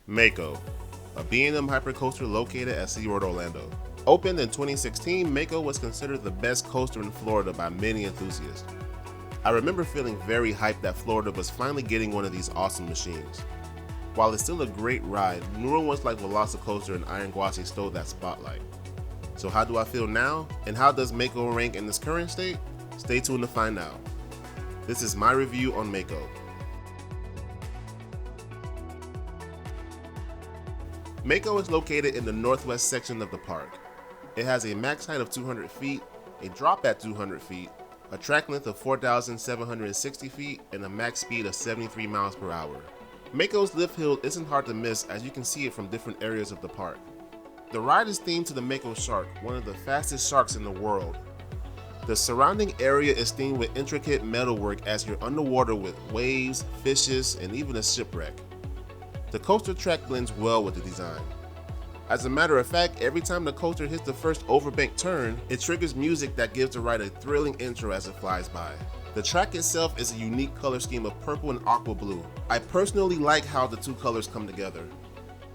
Mako, a B&M hypercoaster located at SeaWorld Orlando. Opened in 2016, Mako was considered the best coaster in Florida by many enthusiasts. I remember feeling very hyped that Florida was finally getting one of these awesome machines. While it's still a great ride, newer ones like VelociCoaster and Iron Gwazi stole that spotlight. So how do I feel now? And how does Mako rank in its current state? Stay tuned to find out. This is my review on Mako. Mako is located in the northwest section of the park. It has a max height of 200 feet, a drop at 200 feet, a track length of 4,760 feet, and a max speed of 73 miles per hour. Mako's lift hill isn't hard to miss as you can see it from different areas of the park. The ride is themed to the Mako shark, one of the fastest sharks in the world. The surrounding area is themed with intricate metalwork as you're underwater with waves, fishes, and even a shipwreck. The coaster track blends well with the design. As a matter of fact, every time the coaster hits the first overbank turn, it triggers music that gives the ride a thrilling intro as it flies by. The track itself is a unique color scheme of purple and aqua blue. I personally like how the two colors come together.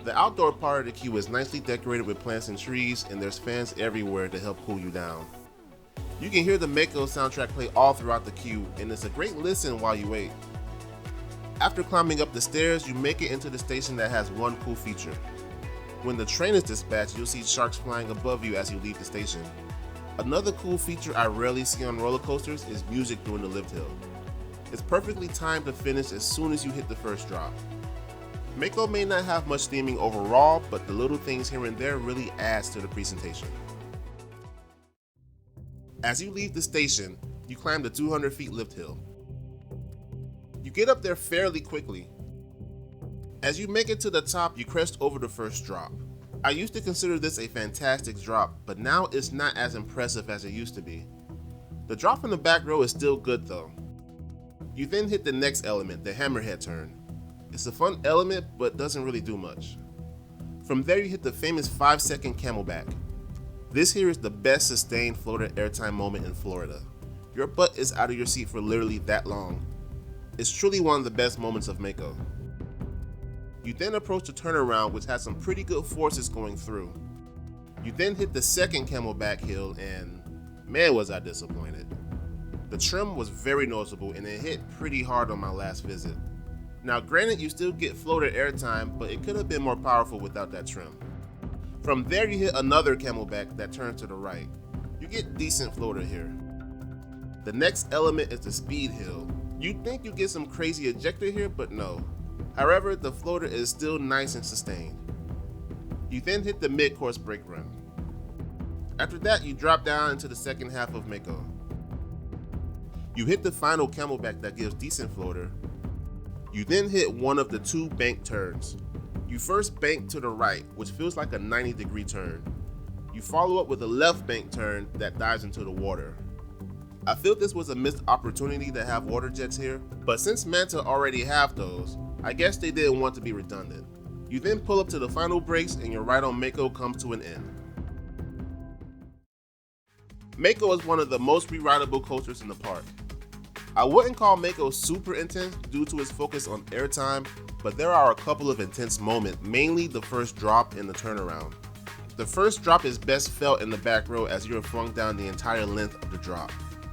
The outdoor part of the queue is nicely decorated with plants and trees, and there's fans everywhere to help cool you down. You can hear the Mako soundtrack play all throughout the queue, and it's a great listen while you wait. After climbing up the stairs, you make it into the station that has one cool feature. When the train is dispatched, you'll see sharks flying above you as you leave the station. Another cool feature I rarely see on roller coasters is music during the lift hill. It's perfectly timed to finish as soon as you hit the first drop. Mako may not have much theming overall, but the little things here and there really adds to the presentation. As you leave the station, you climb the 200 feet lift hill. You get up there fairly quickly. As you make it to the top, you crest over the first drop. I used to consider this a fantastic drop, but now it's not as impressive as it used to be. The drop from the back row is still good though. You then hit the next element, the hammerhead turn. It's a fun element, but doesn't really do much. From there you hit the famous 5-second camelback. This here is the best sustained floater airtime moment in Florida. Your butt is out of your seat for literally that long. It's truly one of the best moments of Mako. You then approach the turnaround, which has some pretty good forces going through. You then hit the second camelback hill, and man was I disappointed. The trim was very noticeable and it hit pretty hard on my last visit. Now granted, you still get floater airtime, but it could have been more powerful without that trim. From there you hit another camelback that turns to the right. You get decent floater here. The next element is the speed hill. You'd think you get some crazy ejector here, but no. However, the floater is still nice and sustained. You then hit the mid-course brake run. After that, you drop down into the second half of Mako. You hit the final camelback that gives decent floater. You then hit one of the two bank turns. You first bank to the right, which feels like a 90-degree turn. You follow up with a left bank turn that dives into the water. I feel this was a missed opportunity to have water jets here, but since Manta already have those, I guess they didn't want to be redundant. You then pull up to the final brakes and your ride on Mako comes to an end. Mako is one of the most re-rideable coasters in the park. I wouldn't call Mako super intense due to its focus on airtime, but there are a couple of intense moments, mainly the first drop and the turnaround. The first drop is best felt in the back row as you are flung down the entire length of the drop.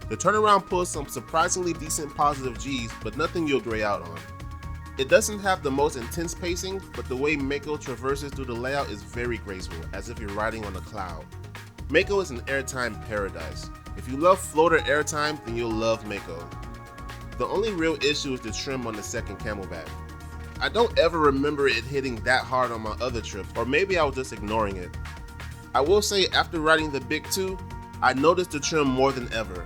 The turnaround pulls some surprisingly decent positive G's, but nothing you'll gray out on. It doesn't have the most intense pacing, but the way Mako traverses through the layout is very graceful, as if you're riding on a cloud. Mako is an airtime paradise. If you love floater airtime, then you'll love Mako. The only real issue is the trim on the second camelback. I don't ever remember it hitting that hard on my other trip, or maybe I was just ignoring it. I will say after riding the Big Two, I noticed the trim more than ever.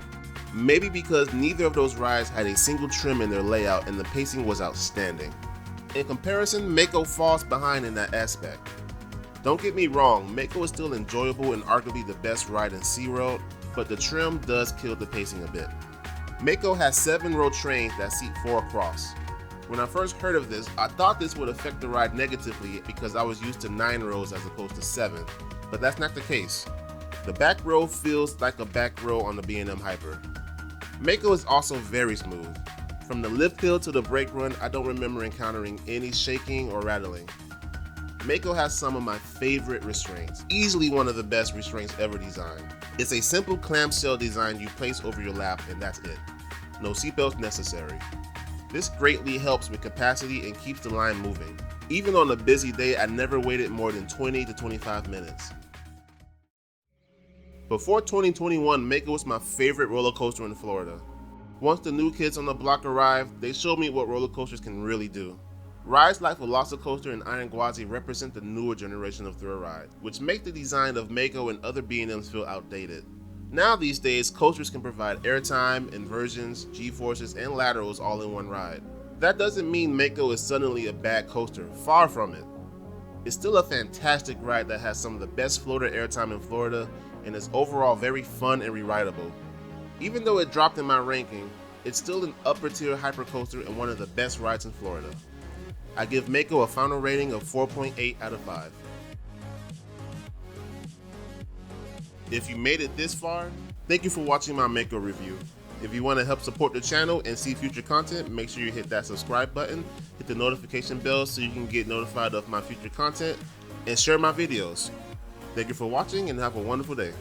Maybe because neither of those rides had a single trim in their layout and the pacing was outstanding. In comparison, Mako falls behind in that aspect. Don't get me wrong, Mako is still enjoyable and arguably the best ride in SeaWorld, but the trim does kill the pacing a bit. Mako has 7-row trains that seat 4 across. When I first heard of this, I thought this would affect the ride negatively because I was used to 9 rows as opposed to 7, but that's not the case. The back row feels like a back row on the B&M Hyper. Mako is also very smooth. From the lift hill to the brake run, I don't remember encountering any shaking or rattling. Mako has some of my favorite restraints, easily one of the best restraints ever designed. It's a simple clamshell design you place over your lap and that's it. No seatbelts necessary. This greatly helps with capacity and keeps the line moving. Even on a busy day, I never waited more than 20 to 25 minutes. Before 2021, Mako was my favorite roller coaster in Florida. Once the new kids on the block arrived, they showed me what roller coasters can really do. Rides like VelociCoaster and Iron Gwazi represent the newer generation of thrill ride, which make the design of Mako and other B&Ms feel outdated. Now these days, coasters can provide airtime, inversions, G-forces, and laterals all in one ride. That doesn't mean Mako is suddenly a bad coaster, far from it. It's still a fantastic ride that has some of the best floater airtime in Florida and is overall very fun and re-rideable. Even though it dropped in my ranking, it's still an upper tier hypercoaster and one of the best rides in Florida. I give Mako a final rating of 4.8 out of 5. If you made it this far, thank you for watching my Mako review. If you want to help support the channel and see future content, make sure you hit that subscribe button, hit the notification bell so you can get notified of my future content, and share my videos. Thank you for watching and have a wonderful day.